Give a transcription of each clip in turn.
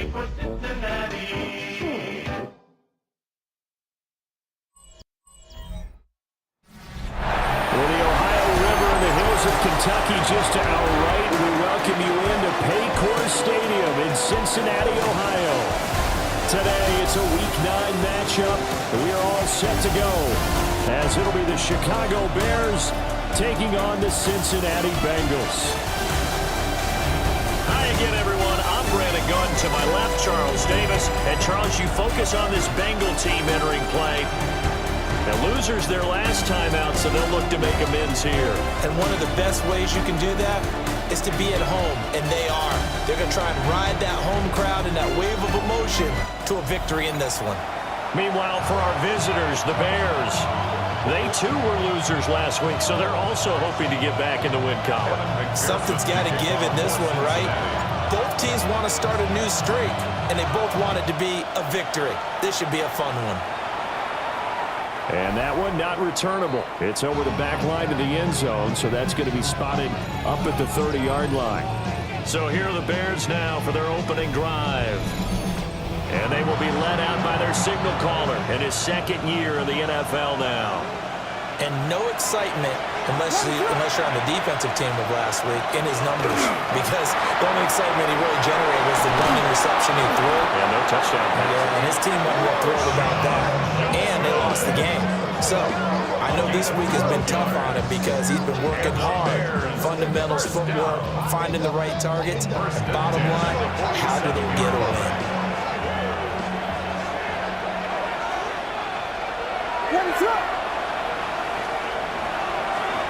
for Cincinnati. Kentucky just to our right. We welcome you into Paycor Stadium in Cincinnati, Ohio. Today it's a Week 9 matchup. We are all set to go as it'll be the Chicago Bears taking on the Cincinnati Bengals. Hi again, everyone. I'm Brandon Gunn. To my left, Charles Davis. And Charles, you focus on this Bengal team entering play. Now, losers their last time out, so they'll look to make amends here. And one of the best ways you can do that is to be at home, and they are. They're going to try and ride that home crowd and that wave of emotion to a victory in this one. Meanwhile, for our visitors, the Bears, they too were losers last week, so they're also hoping to get back in the win column. Something's got to give in this one, right? Both teams want to start a new streak, and they both want it to be a victory. This should be a fun one. And that one not returnable. It's over the back line to the end zone, so that's going to be spotted up at the 30-yard line. So here are the Bears now for their opening drive. And they will be led out by their signal caller in his second year in the NFL now. And no excitement unless you're on the defensive team of last week in his numbers, because the only excitement he really generated was the one interception he threw. Yeah, no touchdown pass. Yeah, and his team wasn't real thrilled about that. And they lost the game. So I know this week has been tough on him because he's been working hard. Fundamentals, footwork, finding the right targets. Bottom line, how do they get a win?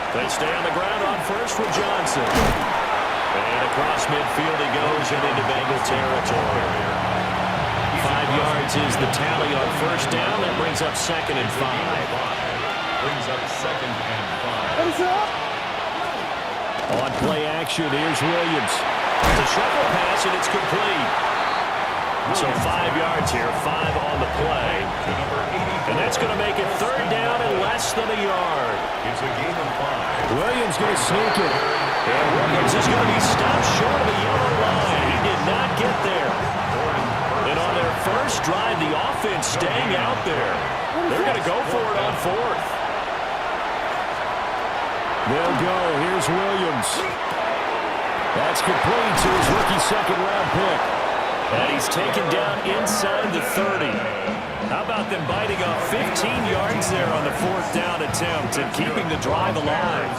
They stay on the ground on first with Johnson. And across midfield he goes and into Bengal territory. 5 yards is the tally on first down. That brings up 2nd and 5. On play action, here's Williams. It's a shovel pass, and it's complete. So 5 yards here, 5 on the play. And that's going to make it 3rd down and less than a yard. It's a game of 5. Williams going to sneak it. And Williams is going to be stopped short of the yellow line. He did not get there. And on their first drive, the offense staying out there. They're going to go for it on 4th. They'll go. Here's Williams. That's complete to his rookie 2nd-round pick. And he's taken down inside the 30. How about them biting off 15 yards there on the 4th down attempt and keeping the drive alive?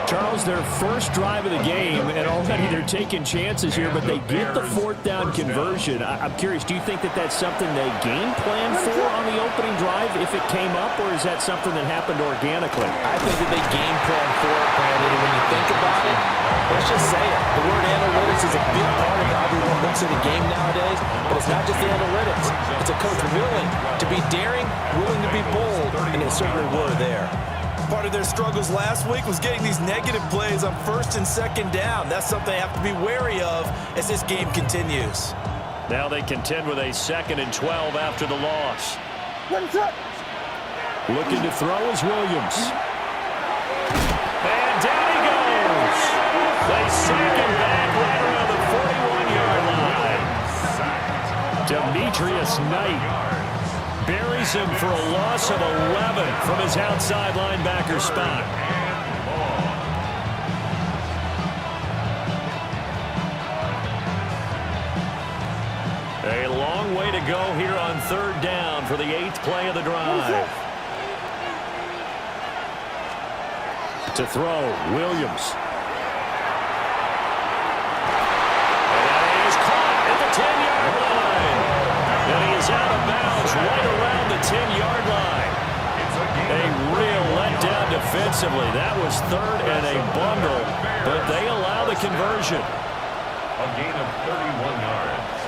Charles, their first drive of the game, and already they're taking chances here, but they get the 4th down conversion. I'm curious, do you think that that's something they game plan for on the opening drive if it came up, or is that something that happened organically? I think that they game plan for it, Brandon, and when you think about it, let's just say it. The word analytics is a big part of how everyone looks at the game nowadays, but it's not just the analytics. It's a coach willing to be daring, willing to be bold, and they certainly were there. Part of their struggles last week was getting these negative plays on 1st and 2nd down. That's something they have to be wary of as this game continues. Now they contend with a 2nd and 12 after the loss. Looking to throw is Williams. And down he goes. They sack him back right around the 41-yard line. Demetrius Knight buries him for a loss of 11 from his outside linebacker spot. A long way to go here on 3rd down for the 8th play of the drive. To throw, Williams. And he is caught at the 10-yard line. And he is out of bounds right around the 10-yard line. A real letdown defensively. That was 3rd and a bundle, but they allow the conversion. A gain of 31 yards.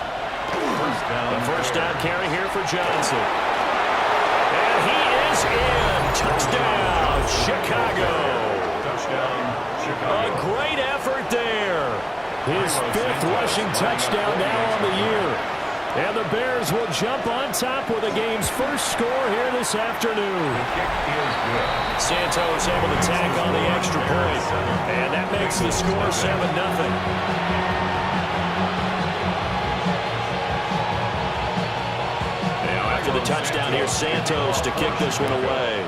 The first down carry here for Johnson. And he is in. Touchdown, Chicago. Touchdown, Chicago. A great effort there. His 5th rushing touchdown now on the year. And the Bears will jump on top with the game's first score here this afternoon. Santos able to tack on the extra point. And that makes the score 7-0. touchdown here, Santos, to kick this one away.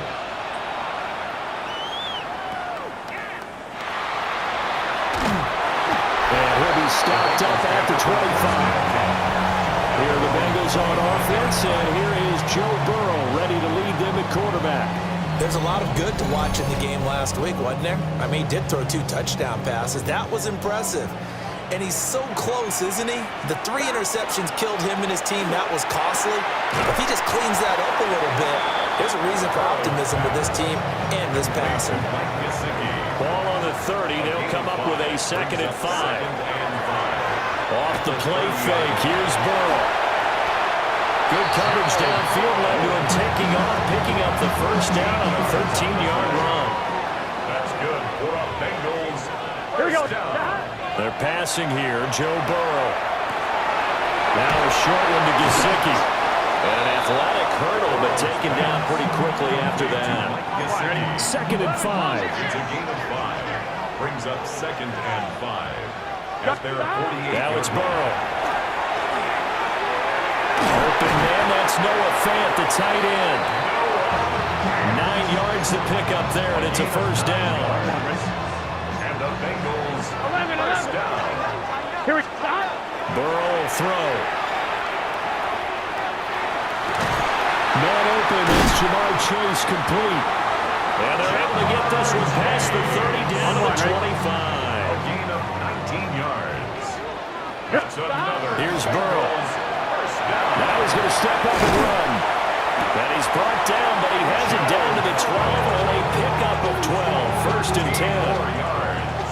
And he'll be stopped up at the 25. Here are the Bengals on offense, and here is Joe Burrow ready to lead them at quarterback. There's a lot of good to watch in the game last week, wasn't there? I mean, he did throw 2 touchdown passes. That was impressive. And he's so close, isn't he? The 3 interceptions killed him and his team. That was costly. If he just cleans that up a little bit, there's a reason for optimism with this team and this passer. Ball on the 30. They'll come up with a 2nd and 5. Off the play fake. Here's Burrow. Good coverage downfield led to him taking off, picking up the first down on a 13-yard run. That's good for the Bengals. Here we go. They're passing here. Joe Burrow. Now a short one to Gesicki. And an athletic hurdle, but taken down pretty quickly after that. 2nd and 5. It's a gain of 5. Brings up 2nd and 5. At their 48. Now it's Burrow. Open man, that's Noah Fant, the tight end. 9 yards to pick up there, and it's a first down. And the Bengals first down. Here we go. Burrow will throw. Man open, it's Jamar Chase complete. And they're able to get this one past the 30 down to the 25. A gain of 19 yards. That's another. Here's Burrow. First down. Now he's going to step up and run. And he's brought down, but he has it down to the 12 on a pickup of 12. First and 10. 4 yards.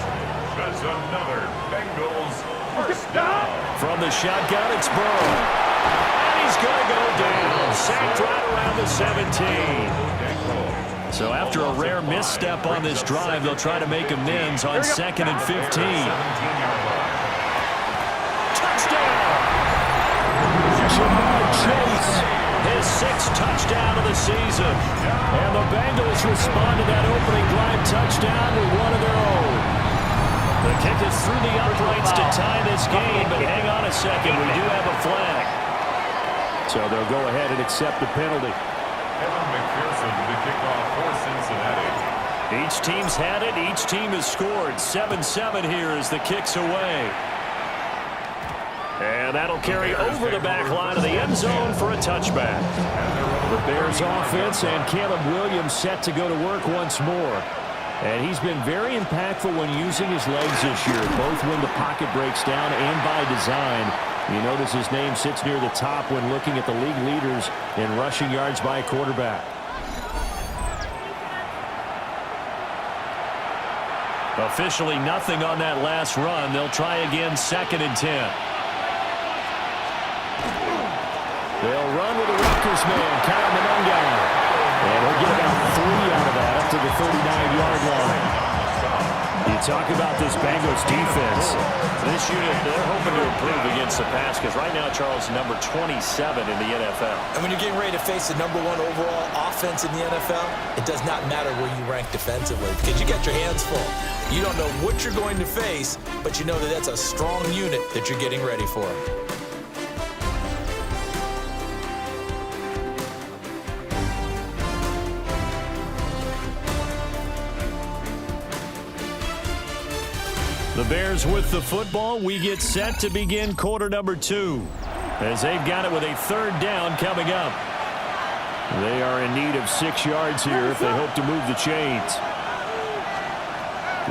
That's another Bengals first down. From the shotgun, it's Burrow. And he's going to go down. Sacked right around the 17. So after a rare misstep on this drive, they'll try to make amends on 2nd and 15. 17-yard line. Touchdown! Jamar Chase. His 6th touchdown of the season. And the Bengals respond to that opening drive touchdown with one of their own. The kick is through the uprights to tie this game, but hang on a second, we do have a flag. So they'll go ahead and accept the penalty. Evan McPherson, the kickoff for Cincinnati. Each team's had it. Each team has scored. 7-7 here as the kick's away. And that'll carry over the back line of the end zone for a touchback. The Bears offense and Caleb Williams set to go to work once more. And he's been very impactful when using his legs this year, both when the pocket breaks down and by design. You notice his name sits near the top when looking at the league leaders in rushing yards by a quarterback. Officially nothing on that last run. They'll try again 2nd and 10. They'll run with the Rutgers man, Kyle Mononga. And he'll get about 3 out of that up to the 39-yard line. You talk about this Bengals defense. This unit, they're hoping to improve against the pass because right now, Charles, number 27 in the NFL. And when you're getting ready to face the #1 overall offense in the NFL, it does not matter where you rank defensively because you got your hands full. You don't know what you're going to face, but you know that that's a strong unit that you're getting ready for. The Bears with the football. We get set to begin quarter number 2 as they've got it with a 3rd down coming up. They are in need of 6 yards here if they hope to move the chains.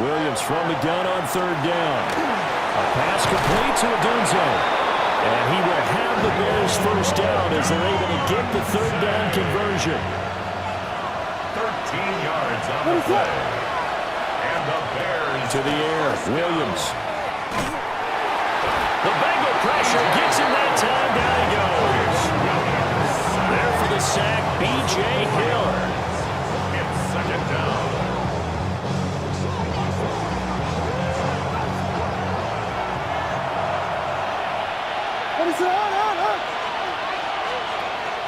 Williams from the gun on 3rd down. A pass complete to Odunze. And he will have the Bears first down as they're able to get the 3rd down conversion. 13 yards on the play. And the Bears To the air, Williams. The Bengal pressure gets him that time. Down he goes. There for the sack, B.J. Hill. It's 2nd down.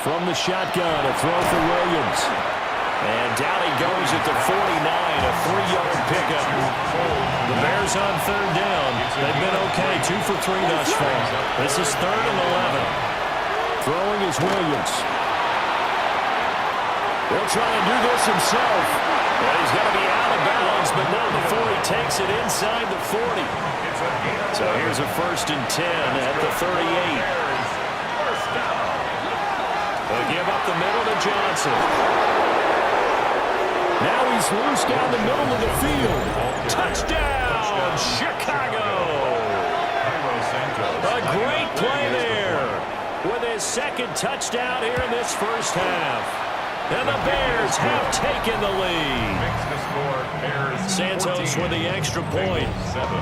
From the shotgun, a throw for Williams. And down he goes at the 49, a 3-yard pickup. The Bears on 3rd down. They've been okay, 2 for 3 thus far. This is 3rd and 11. Throwing is Williams. He'll try and do this himself. And he's going to be out of bounds, but not before he takes it inside the 40. So here's a 1st and 10 at the 38. They'll give up the middle to Johnson. Now he's loose down the middle of the field. Touchdown, Chicago! A great play there with his 2nd touchdown here in this first half. And the Bears have taken the lead. Santos with the extra point.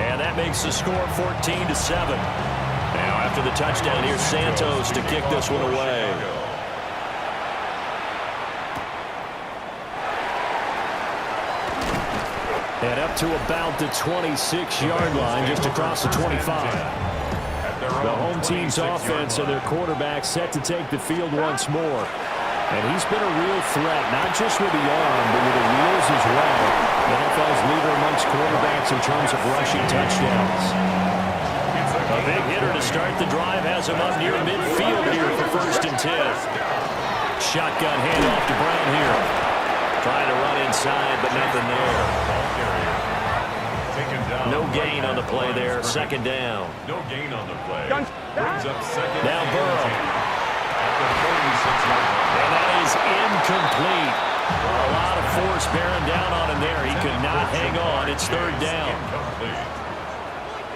And that makes the score 14-7. Now after the touchdown, here's Santos to kick this one away. And up to about the 26-yard line, just across the 25. The home team's offense and their quarterback set to take the field once more. And he's been a real threat, not just with the arm, but with the wheels as well. The NFL's leader amongst quarterbacks in terms of rushing touchdowns. A big hitter to start the drive has him up near midfield here for 1st and 10. Shotgun handoff to Brown here. Trying to run inside, but nothing there. No gain on the play there. 2nd down. No gain on the play. Brings up 2nd. Now Burrow. And that is incomplete. A lot of force bearing down on him there. He could not hang on. It's 3rd down.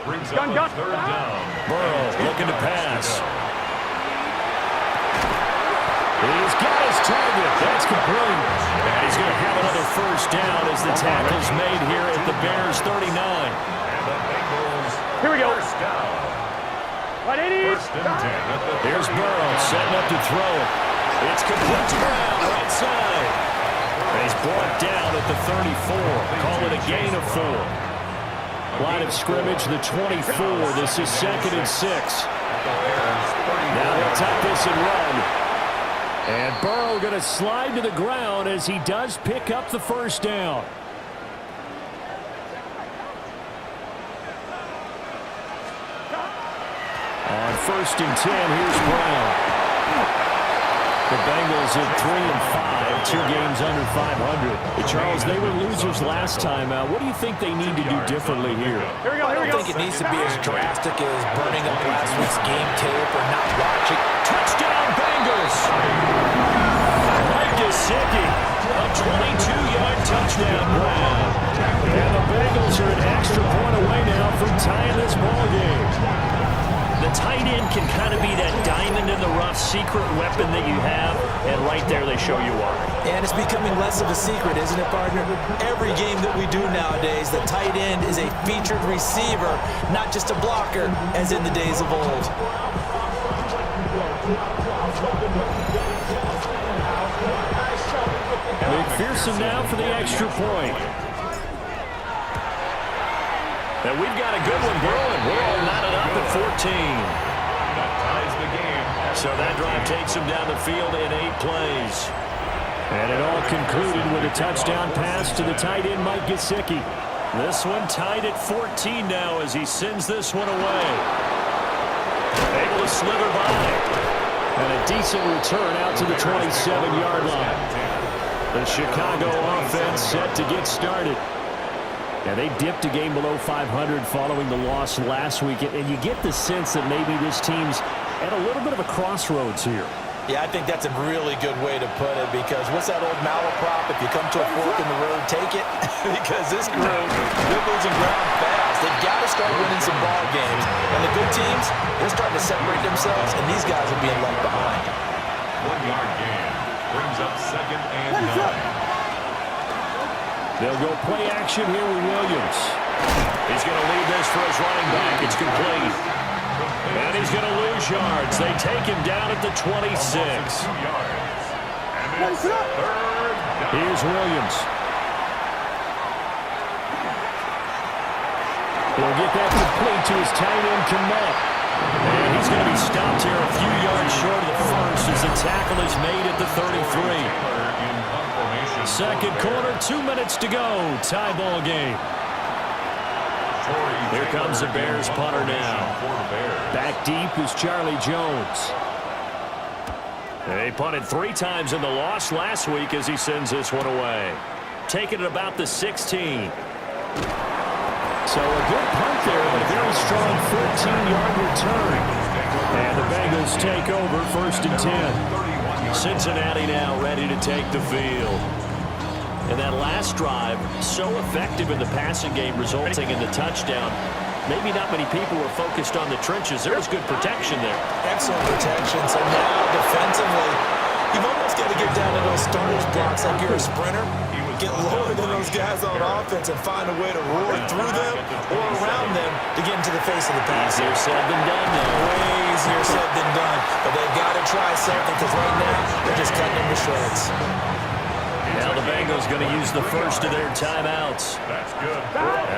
Brings up a 3rd down. Burrow looking to pass. He's got his target. That's complete. And he's going to have another 1st down as the tackle's made here at the Bears 39. And the Bengals. Here we go. 1st down. 1st and 10. Here's Burrow setting up to throw it. It's complete to Brown, right side. And he's brought down at the 34. Call it a gain of 4. Line of scrimmage, the 24. This is 2nd and 6. Now they'll tuck this and run. And Burrow going to slide to the ground as he does pick up the 1st down. On 1st and 10, here's Brown. The Bengals at 3-5, 2 games under 500. Charles, they were losers last time out. What do you think they need to do differently here? Here we go. I don't think it needs to be as drastic as burning up last week's game tape or not watching. Touchdown, Bengals! Mike Gesicki, a 22-yard touchdown grab. And the Bengals are an extra point away now from tying this ballgame. The tight end can kind of be that diamond in the rough secret weapon that you have, and right there they show you why. And it's becoming less of a secret, isn't it, partner? Every game that we do nowadays, the tight end is a featured receiver, not just a blocker, as in the days of old. McPherson now for the extra point. And we've got a good one brewing. We're all knotted up at 14. That ties the game. So that drive takes him down the field in 8 plays. And it all concluded with a touchdown pass to the tight end, Mike Gesicki. This one tied at 14 now as he sends this one away. Able to slither by. And a decent return out to the 27-yard line. The Chicago offense set to get started. Yeah, they dipped a game below 500 following the loss last week, and you get the sense that maybe this team's at a little bit of a crossroads here. Yeah, I think that's a really good way to put it, because what's that old malaprop? If you come to a fork in the road, take it. Because this group, they're losing ground fast. They've got to start winning some ball games. And the good teams, they're starting to separate themselves, and these guys are being left behind. 1-yard gain. Brings up 2nd and 9. They'll go play action here with Williams. He's going to lead this for his running back. It's complete. And he's going to lose yards. They take him down at the 26. 2 yards. And it's 3rd down. Here's Williams. He'll get that complete to his tight end, Kmet. And he's going to be stopped here a few yards short of the first as the tackle is made at the 33. Second quarter, 2 minutes to go. Tie ball game. Here comes the Bears punter now. Back deep is Charlie Jones. They punted 3 times in the loss last week as he sends this one away. Taking it about the 16. So a good punt there, but a very strong 14-yard return. And the Bengals take over 1st and 10. Cincinnati now ready to take the field. And that last drive, so effective in the passing game, resulting in the touchdown. Maybe not many people were focused on the trenches. There was good protection there. Excellent protection. So now defensively, you've almost got to get down to those starters blocks like you're a sprinter. Get lower than those guys on offense and find a way to roar through them or around them to get into the face of the pass. Easier said than done now. Way easier said than done. But they've got to try something because right now they're just cutting them to shreds. Now the Bengals going to use the first of their timeouts. That's good.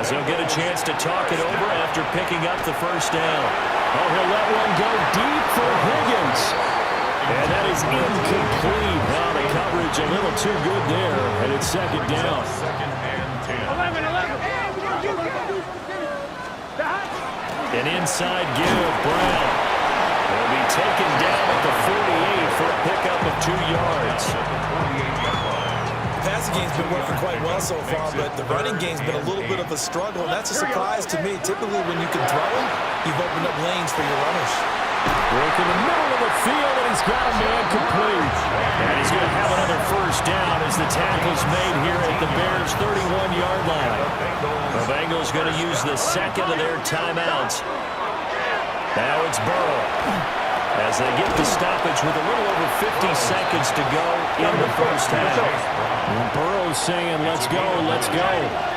As they'll get a chance to talk it over after picking up the first down. Oh, he'll let one go deep for Higgins. And that is incomplete. Now the coverage a little too good there, and it's 2nd down. 2nd and 10. 11. An inside give, Brown. Will be taken down at the 48 for a pickup of 2 yards. The passing game's been working quite well so far, but the running game's been a little bit of a struggle, and that's a surprise to me. Typically, when you can throw it, you've opened up lanes for your runners. Work in the middle of the field, and he's got a man complete. And he's going to have another first down as the tackle's made here at the Bears' 31-yard line. The Bengals going to use the second of their timeouts. Now it's Burrow as they get the stoppage with a little over 50 seconds to go in the first half. And Burrow's saying, let's go, let's go.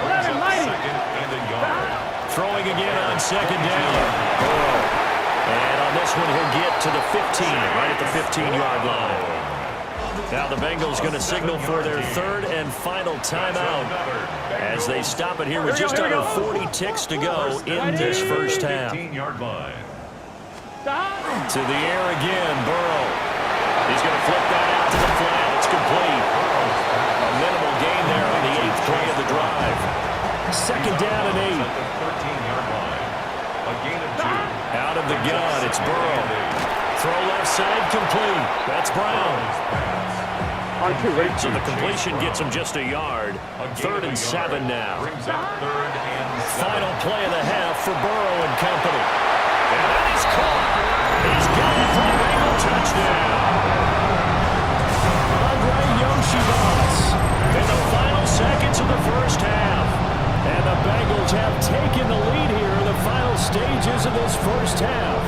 11, mighty. Second and a yard. Throwing again on 2nd down. Burrow. And on this one, he'll get to the 15, right at the 15-yard line. Now the Bengals going to signal for their 3rd and final timeout as they stop it here with just under 40 ticks to go in this first half. 15-yard line. To the air again, Burrow. He's going to flip that out to the flat. It's complete. A minimal gain there on the 8th play of the drive. 2nd down and 8. 13-yard line. A gain of 2. Out of the gun, it's Burrow. Throw left side, complete. That's Brown. So the completion gets him just a yard. 3rd and 7 now. Brings up 3rd and 7. Final play of the half for Burrow and company. And that is caught. He's got it for a Bengal touchdown. Andre Yoshibas. In the final seconds of the first half. And the Bengals have taken the lead here in the final stages of this first half.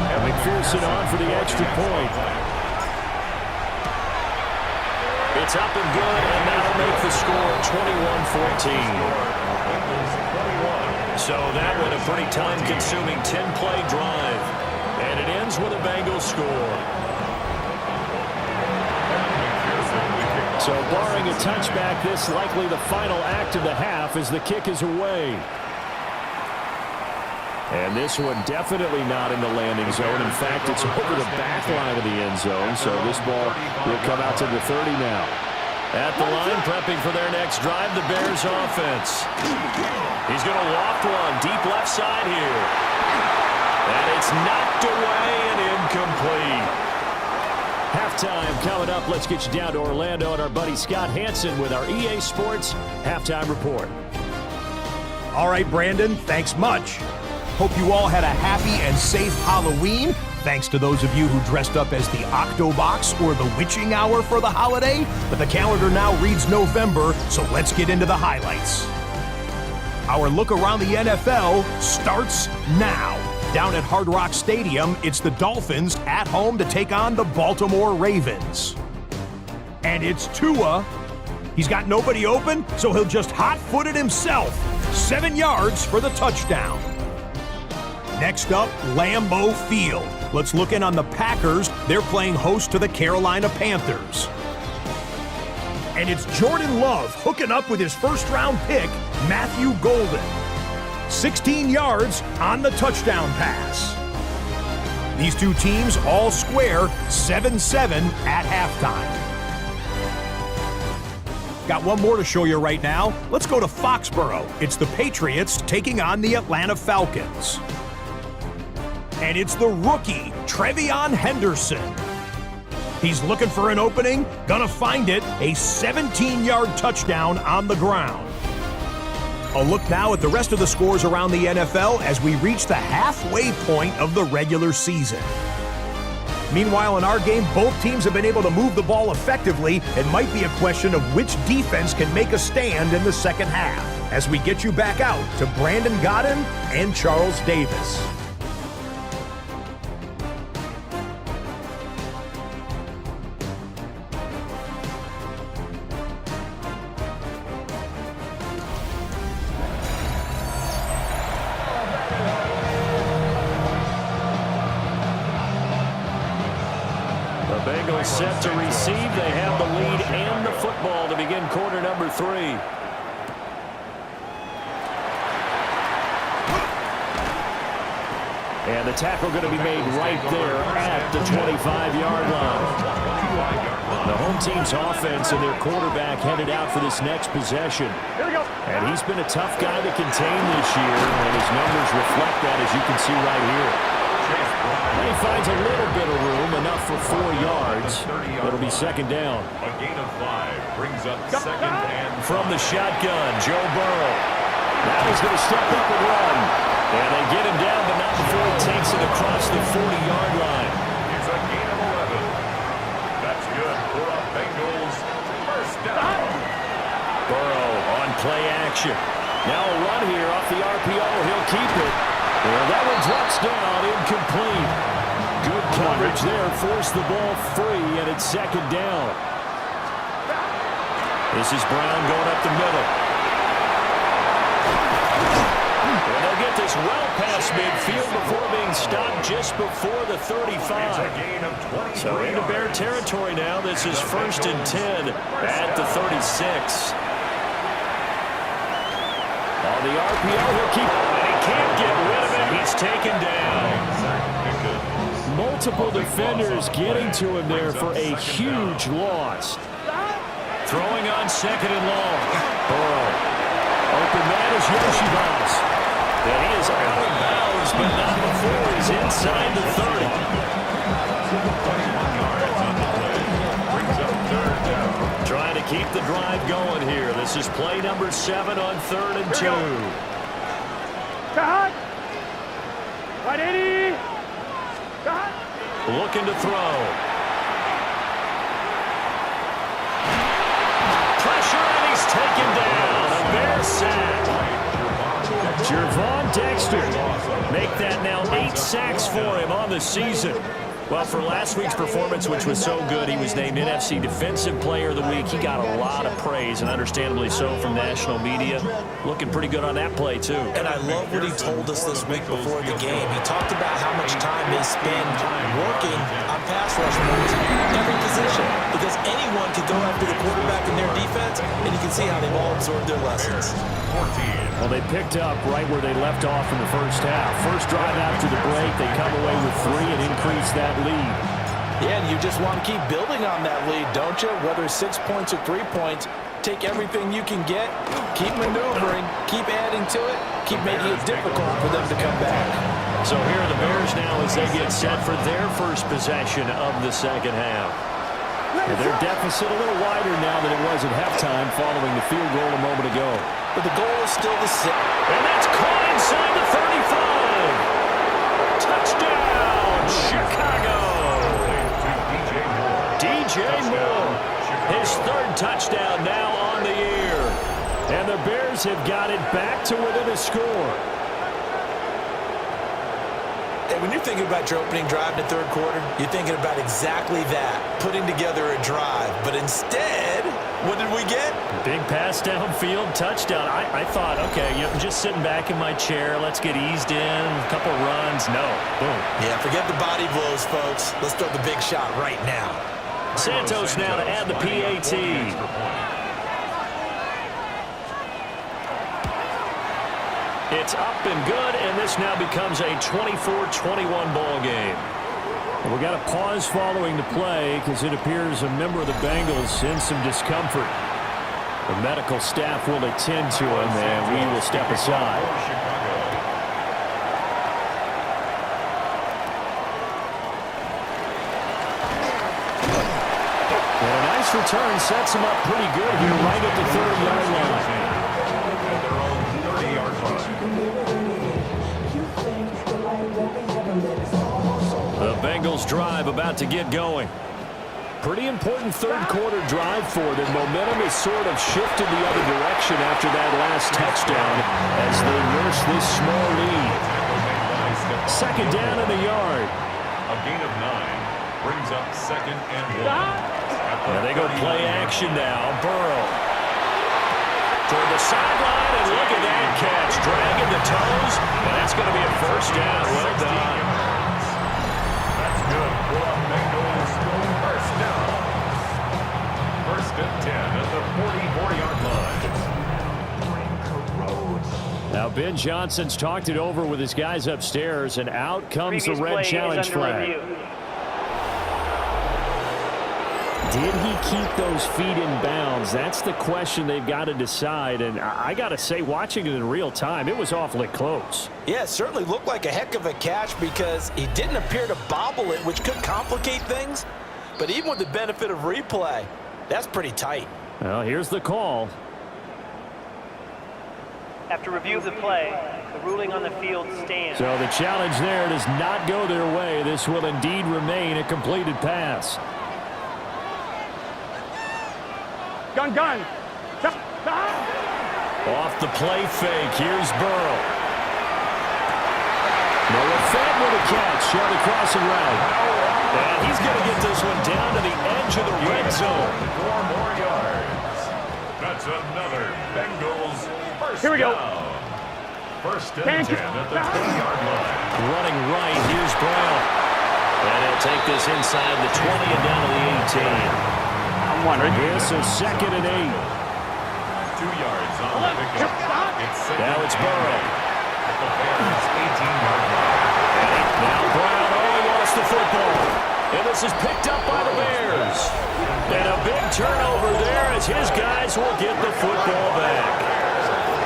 And McPherson on for the extra point. It's up and good, and that'll make the score 21-14. So that was a pretty time-consuming 10-play drive. And it ends with a Bengals score. So barring a touchback, this likely the final act of the half as the kick is away. And this one definitely not in the landing zone. In fact, it's over the back line of the end zone. So this ball will come out to the 30 now. At the line, prepping for their next drive, the Bears offense. He's going to loft one deep left side here. And it's knocked away and incomplete. Halftime coming up. Let's get you down to Orlando and our buddy Scott Hansen with our EA Sports Halftime Report. All right, Brandon, thanks much. Hope you all had a happy and safe Halloween. Thanks to those of you who dressed up as the Octobox or the Witching Hour for the holiday. But the calendar now reads November, so let's get into the highlights. Our look around the NFL starts now. Down at Hard Rock Stadium, it's the Dolphins at home to take on the Baltimore Ravens. And it's Tua. He's got nobody open, so he'll just hot-foot it himself. 7 yards for the touchdown. Next up, Lambeau Field. Let's look in on the Packers. They're playing host to the Carolina Panthers. And it's Jordan Love hooking up with his first-round pick, Matthew Golden. 16 yards on the touchdown pass. These two teams all square 7-7 at halftime. Got one more to show you right now. Let's go to Foxborough. It's the Patriots taking on the Atlanta Falcons. And it's the rookie, Trevion Henderson. He's looking for an opening, gonna find it, a 17-yard touchdown on the ground. A look now at the rest of the scores around the NFL as we reach the halfway point of the regular season. Meanwhile, in our game, both teams have been able to move the ball effectively. It might be a question of which defense can make a stand in the second half. As we get you back out to Brandon Godden and Charles Davis. Bengals set to receive. They have the lead and the football to begin quarter number 3. And the tackle going to be made right there at the 25-yard line. The home team's offense and their quarterback headed out for this next possession. Here we go. And he's been a tough guy to contain this year, and his numbers reflect that, as you can see right here. And he finds a little bit of room, enough for 4 yards. It'll be second down. A gain of 5 brings up second and from the shotgun, Joe Burrow. Now he's going to step up and run. And they get him down, but not before he takes it across the 40-yard line. It's a gain of 11. That's good for a Bengals first down. Burrow on play action. Now a run here off the RPO. He'll keep it. Well, that one drops down, incomplete. Good coverage there, forced the ball free, and it's second down. This is Brown going up the middle. And they'll get this well past midfield before being stopped just before the 35. So into Bear territory now. This is 1st and 10 at the 36. On the RPO, he'll keep it. And he can't get rid of it. He's taken down. Multiple defenders getting to him there for a huge loss. Throwing on second and long. Burrow. Open man is Yoshibas. And he is out of bounds, but not before he's inside the 30. 21 yards on the play. Brings up third down. Trying to keep the drive going here. This is play number 7 on 3rd and 2. Cut. 180. Cut. Looking to throw. Pressure, and he's taken down. A Bear sack. Gervon Dexter. Make that now 8 sacks for him on the season. Well, for last week's performance, which was so good, he was named NFC Defensive Player of the Week. He got a lot of praise, and understandably so, from national media. Looking pretty good on that play, too. And I love what he told us this week before the game. He talked about how much time they spend working on pass rush moves in every position, because anyone can go after the quarterback in their defense, and you can see how they've all absorbed their lessons. Well, they picked up right where they left off in the first half. First drive after the break, they come away with 3 and increase that lead. Yeah, and you just want to keep building on that lead, don't you? Whether 6 points or 3 points, take everything you can get, keep maneuvering, keep adding to it, keep making it difficult for them to come back. So here are the Bears now as they get set for their first possession of the second half. And their deficit a little wider now than it was at halftime following the field goal a moment ago. But the goal is still the same. And that's caught inside the 35. Touchdown, Chicago. DJ Moore, his 3rd touchdown now on the year. And the Bears have got it back to within a score. And when you're thinking about your opening drive in the 3rd quarter, you're thinking about exactly that, putting together a drive. But instead, what did we get? Big pass downfield, touchdown. I thought, okay, I'm just sitting back in my chair. Let's get eased in, a couple runs. No, boom. Yeah, forget the body blows, folks. Let's throw the big shot right now. Santos now to add the PAT. It's up and good, and this now becomes a 24-21 ball game. We got a pause following the play because it appears a member of the Bengals in some discomfort. The medical staff will attend to him, and we will step aside. And a nice return sets him up pretty good here right at the 30-yard line. At their own 30-yard line. The Bengals drive about to get going. Pretty important third-quarter drive for them. Momentum has sort of shifted the other direction after that last touchdown as they nurse this small lead. Second down in the yard. A gain of 9 brings up 2nd and 1. And they go play action now. Burrow toward the sideline, and look at that catch. Dragging the toes, and that's going to be a first down. Well done. That's good for the Bengals. First down. First and 10 at the 44-yard line. Now Ben Johnson's talked it over with his guys upstairs, and out comes the red challenge flag. Did he keep those feet in bounds? That's the question they've got to decide. And I got to say, watching it in real time, it was awfully close. Yeah, it certainly looked like a heck of a catch because he didn't appear to bobble it, which could complicate things. But even with the benefit of replay, that's pretty tight. Well, here's the call. After review of the play, the ruling on the field stands. So the challenge there does not go their way. This will indeed remain a completed pass. Gun. Off the play fake. Here's Burrow. Noah Fant with a catch on the crossing route. And he's going to get this one down to the edge of the red zone. 4 more yards. That's another Bengals first Here we go. down. First and 10 at the 20-yard line. Running right. Here's Brown. And he'll take this inside the 20 and down to the 18. I'm wondering. Yes, so 2nd and 8. 2 yards on the pickup. Now it's Burrow. At the Bears' 18-yard line. Now Brown only lost the football. And this is picked up by the Bears. And a big turnover there as his guys will get the football back.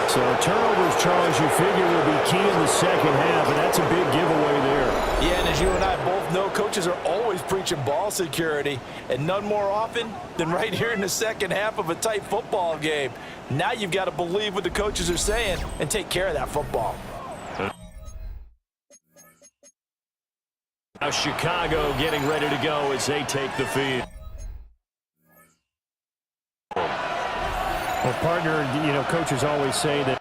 So turnovers, Charles, you figure will be key in the second half, and that's a big giveaway there. Yeah, and as you and I both know, coaches are always preaching ball security, and none more often than right here in the second half of a tight football game. Now you've got to believe what the coaches are saying and take care of that football. Now Chicago getting ready to go as they take the field. Well, partner, you know, coaches always say that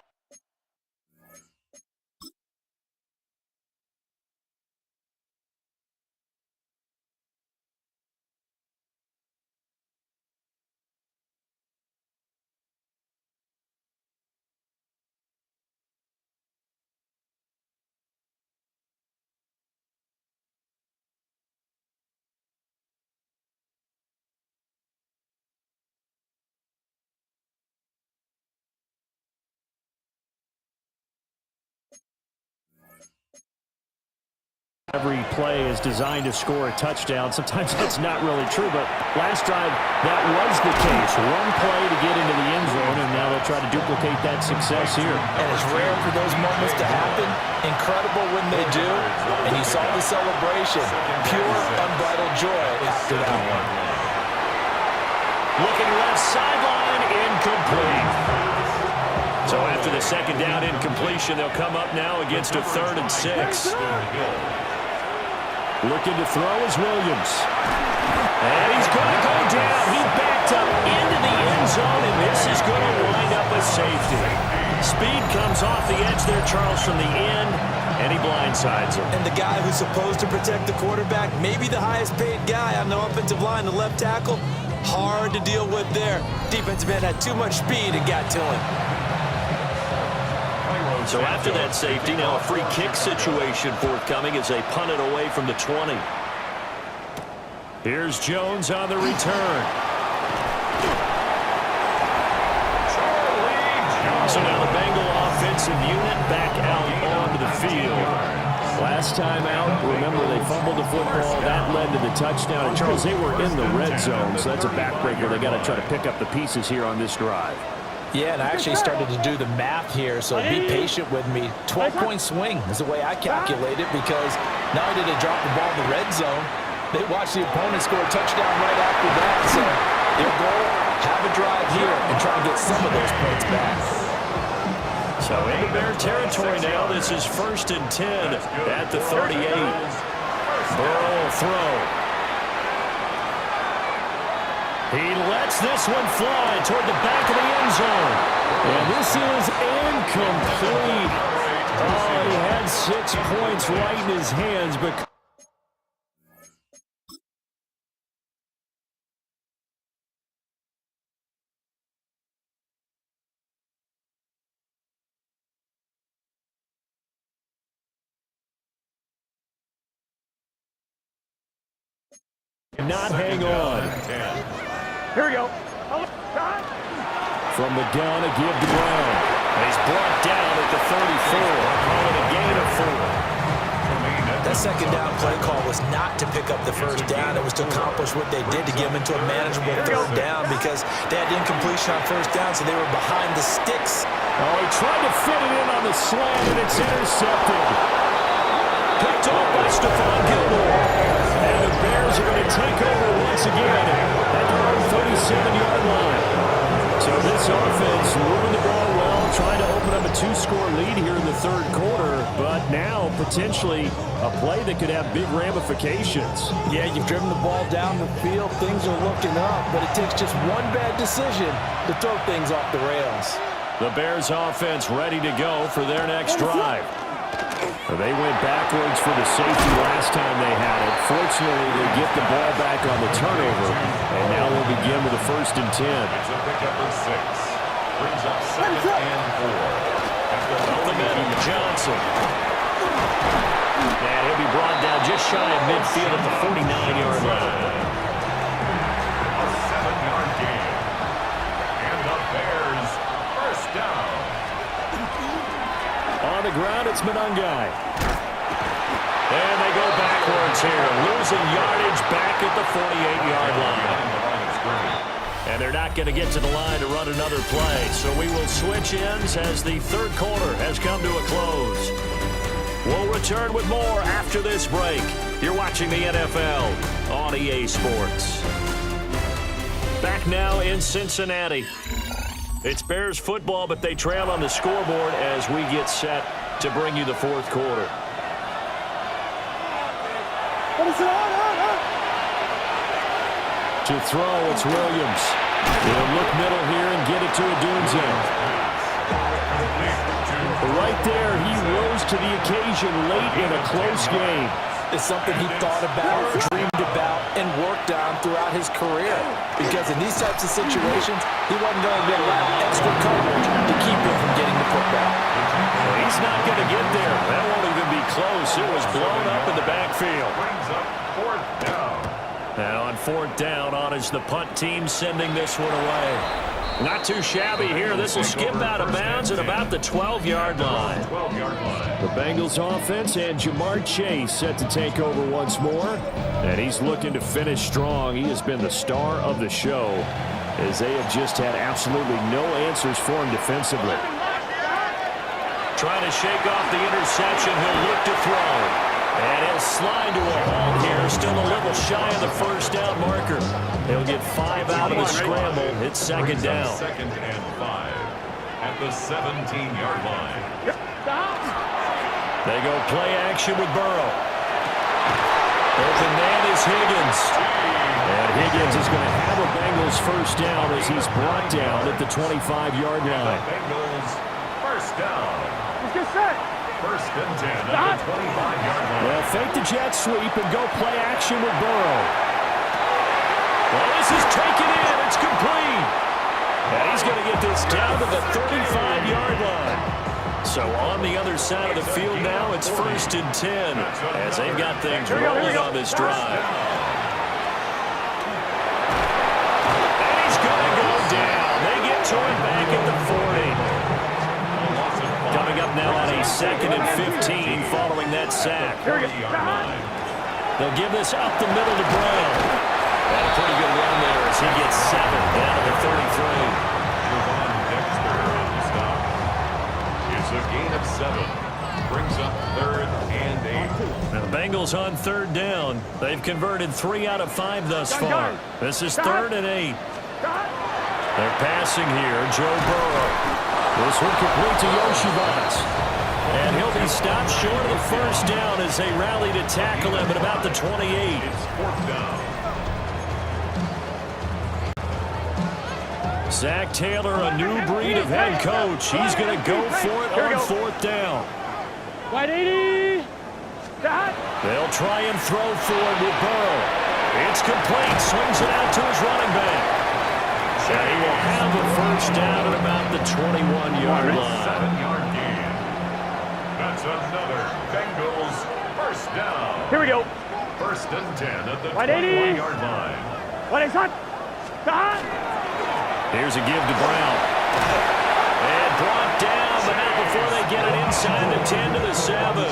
every play is designed to score a touchdown. Sometimes that's not really true, but last drive, that was the case. One play to get into the end zone, and now they'll try to duplicate that success here. And it's rare for those moments to happen. Incredible when they do. And you saw the celebration. Pure, unbridled joy to that one. Looking left sideline, incomplete. So after the second down incompletion, they'll come up now against a 3rd and 6. Looking to throw is Williams. And he's going to go down. He backed up into the end zone, and this is going to wind up a safety. Speed comes off the edge there, Charles, from the end, and he blindsides him. And the guy who's supposed to protect the quarterback, maybe the highest paid guy on the offensive line, the left tackle, hard to deal with there. Defensive end had too much speed and got to him. So after that safety, now a free kick situation forthcoming as they punt it away from the 20. Here's Jones on the return. So now the Bengal offensive unit back out onto the field. Last time out, remember, they fumbled the football. That led to the touchdown. And, Charles, they were in the red zone, so that's a backbreaker. They got to try to pick up the pieces here on this drive. Yeah, and I actually started to do the math here, so be patient with me. 12-point swing is the way I calculate it, because not only did they drop the ball in the red zone, they watched the opponent score a touchdown right after that. So their goal, have a drive here and try to get some of those points back. So into Bear territory now. This is 1st and 10 at the 38. Burrow will throw. He lets this one fly toward the back of the end zone. And this is incomplete. Oh, he had 6 points right in his hands, but not hang on. Here we go. From the gun, a give to Brown. And he's brought down at the 34. Calling a gain of 4. That second down play call was not to pick up the first down. It was to accomplish what they did, to get them into a manageable third down, because they had incompletion on first down, so they were behind the sticks. Oh, he tried to fit it in on the slant, and it's intercepted. Picked off by Stephon Gilmore. And the Bears are going to take over once again at their own 37-yard line. So this offense moving the ball well, trying to open up a 2-score lead here in the third quarter, but now potentially a play that could have big ramifications. Yeah, you've driven the ball down the field. Things are looking up, but it takes just one bad decision to throw things off the rails. The Bears offense ready to go for their next drive. They went backwards for the safety last time they had it. Fortunately, they get the ball back on the turnover, and now we'll begin with a 1st and 10. It's a pickup of 6. Brings up 2nd and 4. Momentum, Johnson. And he'll be brought down just shy of midfield at the 49-yard line. A 7-yard gain. And the Bears first down. On the ground, it's Monangai. And they go backwards here, losing yardage back at the 48-yard line. And they're not going to get to the line to run another play, so we will switch ends as the third quarter has come to a close. We'll return with more after this break. You're watching the NFL on EA Sports. Back now in Cincinnati. It's Bears football, but they trail on the scoreboard as we get set to bring you the fourth quarter. To throw, it's Williams. He'll look middle here and get it to Odunze. Right there, he rose to the occasion late in a close game. It's something he thought about, dreamed about, and worked on throughout his career. Because in these types of situations, he wasn't going to allow extra coverage to keep him from getting the football. Well, he's not going to get there. That won't even be close. It was blown up in the backfield. Brings up 4th down. Now on 4th down, on is the punt team sending this one away. Not too shabby here. This will skip out of bounds at about the 12-yard line. 12-yard line. The Bengals offense and Jamar Chase set to take over once more. And he's looking to finish strong. He has been the star of the show, as they have just had absolutely no answers for him defensively. Trying to shake off the interception. He'll look to throw. And he'll slide to a halt here. Still a little shy of the first down marker. They'll get 5 out of the scramble. It's 2nd down. 2nd and 5 at the 17-yard line. They go play action with Burrow. Open man is Higgins. And Higgins is going to have a Bengals first down as he's brought down at the 25-yard line. Bengals first down. Let's get set. 1st and 10 at the 25-yard line. Well, fake the jet sweep and go play action with Burrow. Well, this is taken in. It's complete. And he's going to get this down to the 35-yard line. So on the other side of the field now, it's 1st and 10 as they've got things rolling on this drive. And he's going to go down. They get to him back at the 40. Coming up up now on a 2nd and 15 following that sack. Yard line. They'll give this up the middle to Brown. And a pretty good run there as he gets 7 down to the 33. Javon Dexter on the stop. It's a gain of 7. Brings up 3rd and 8. Now the Bengals on 3rd down. They've converted 3 out of 5 thus far. This is 3rd and 8. They're passing here. Joe Burrow. This one complete to Yoshivas. And he'll be stopped short of the first down as they rally to tackle him at about the 28. It's 4th down. Zach Taylor, a new breed of head coach. He's going to go for it on 4th down. Wide 80. They'll try and throw for it with Burrow. It's complete. Swings it out to his running back. And he will have a first down at about the 21-yard line. 7-yard gain. That's another Bengals first down. Here we go. 1st and 10 at the Wide 80. 21-yard line. Wide 80. Here's a give to Brown. And brought down, but not before they get it inside the 10 to the 7.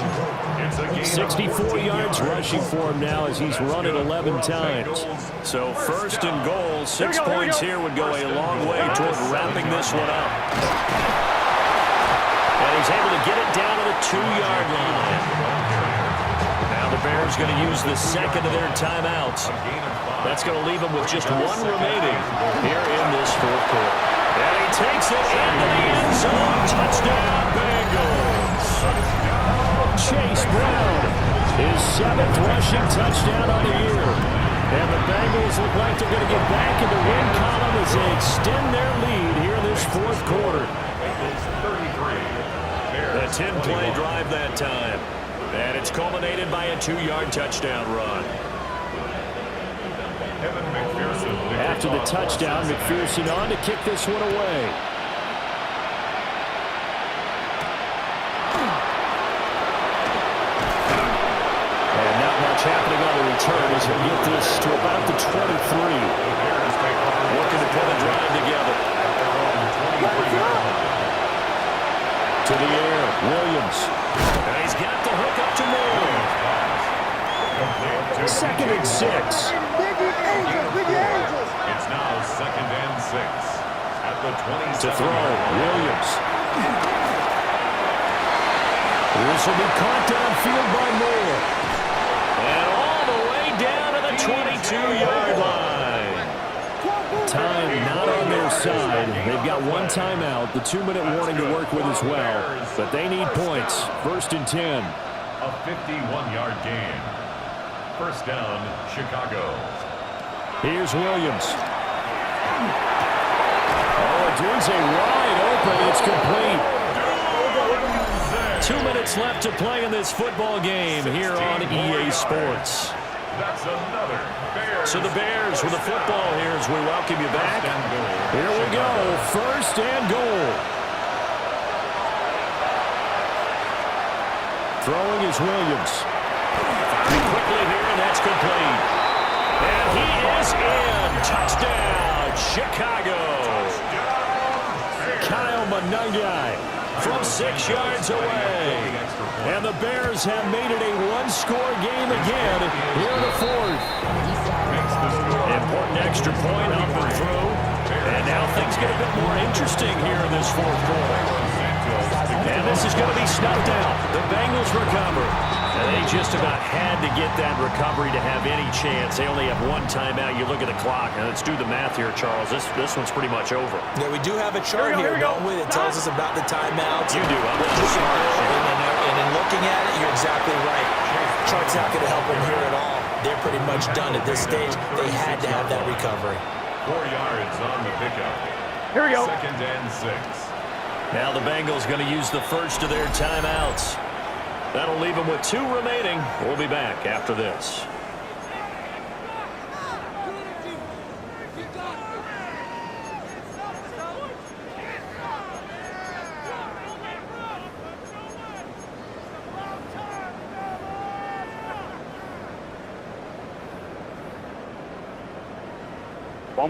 It's a gain of 64 yards 14 rushing for him now as he's run it 11 times. So 1st and goal, 6 points here would go a long way toward wrapping this one up. And he's able to get it down to the 2-yard line. Now the Bears going to use the 2nd of their timeouts. That's going to leave them with just 1 remaining here in this 4th quarter. And he takes it into the end zone. Touchdown, Bengals. Chase Brown, his 7th rushing touchdown on the year. And the Bengals look like they're going to get back in the win column as they extend their lead here in this 4th quarter. A 10-play drive that time. And it's culminated by a 2-yard touchdown run. After the touchdown, McPherson on to kick this one away. And not much happening on the return as he'll get this to about the 23. Looking to put a drive together. To the air, Williams. And he's got the hook up to Moore. 2nd and 6. It's now 2nd and 6 at the 27. To throw, Williams. This will be caught downfield by Moore. And all the way down to the 22-yard line. Time not on their side. They've got 1 timeout, the 2-minute warning to work with as well. But they need points. 1st and 10. A 51-yard gain. 1st down, Chicago. Here's Williams. Oh, dude's a wide open. It's complete. 2 minutes left to play in this football game here on EA Sports. That's another Bears. So the Bears with the football here as we welcome you back. Here we go. 1st and goal. Throwing is Williams. Quickly here, and that's complete. And he is in. Touchdown, Chicago. Kyle Monungai from 6 yards away. And the Bears have made it a 1-score game again here in the 4th. Important extra point up and through. And now things get a bit more interesting here in this 4th quarter. And this is going to be snuffed out. The Bengals recover. And they just about had to get that recovery to have any chance. They only have 1 timeout. You look at the clock. Now let's do the math here, Charles. This one's pretty much over. Yeah, we do have a chart here, don't we, that tells us about the timeouts. You do. I'm not smart. And in looking at it, you're exactly right. Chart's not going to help them here at all. They're pretty much done at this stage. They had to have that recovery. 4 yards on the pickup. Here we go. 2nd and 6. Now the Bengals going to use the first of their timeouts. That'll leave them with 2 remaining. We'll be back after this.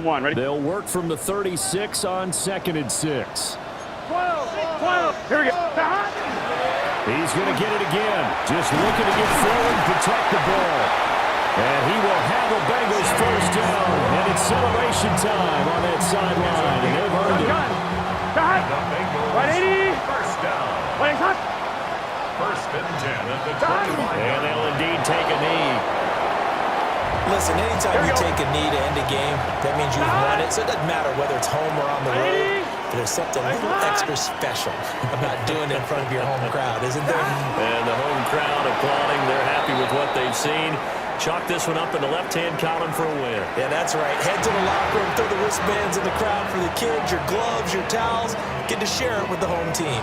Ready? They'll work from the 36 on 2nd and 6. 12. Here we go. He's going to get it again. Just looking to get forward and protect the ball. And he will have the Bengals first down. And it's celebration time on that sideline. And they've earned it. The Bengals 180. first down. 180. First and 10 at the 25. And they'll indeed take a knee. Listen, anytime you take a knee to end a game, that means you've won it. So it doesn't matter whether it's home or on the road. There's something a little extra special about doing it in front of your home crowd, isn't there? And the home crowd applauding. They're happy with what they've seen. Chalk this one up in the left-hand column for a win. Yeah, that's right. Head to the locker room, throw the wristbands in the crowd for the kids, your gloves, your towels. Get to share it with the home team.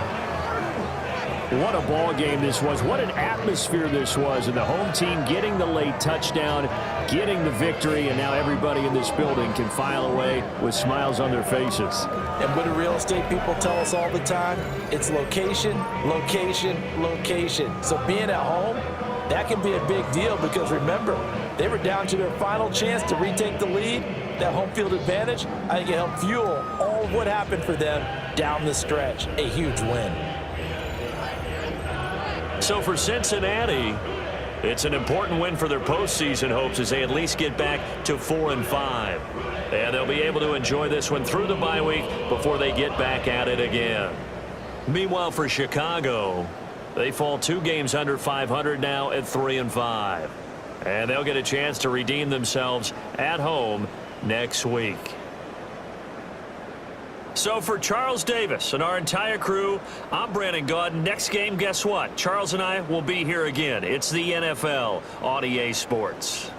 What a ball game this was. What an atmosphere this was. And the home team getting the late touchdown, getting the victory, and now everybody in this building can file away with smiles on their faces. And what do real estate people tell us all the time? It's location, location, location. So being at home, that can be a big deal because remember, they were down to their final chance to retake the lead. That home field advantage, I think it helped fuel all of what happened for them down the stretch. A huge win. So for Cincinnati, it's an important win for their postseason hopes as they at least get back to 4-5. And they'll be able to enjoy this one through the bye week before they get back at it again. Meanwhile, for Chicago, they fall 2 games under 500 now at 3-5. And they'll get a chance to redeem themselves at home next week. So for Charles Davis and our entire crew, I'm Brandon Gaudin. Next game, guess what? Charles and I will be here again. It's the NFL on EA Sports.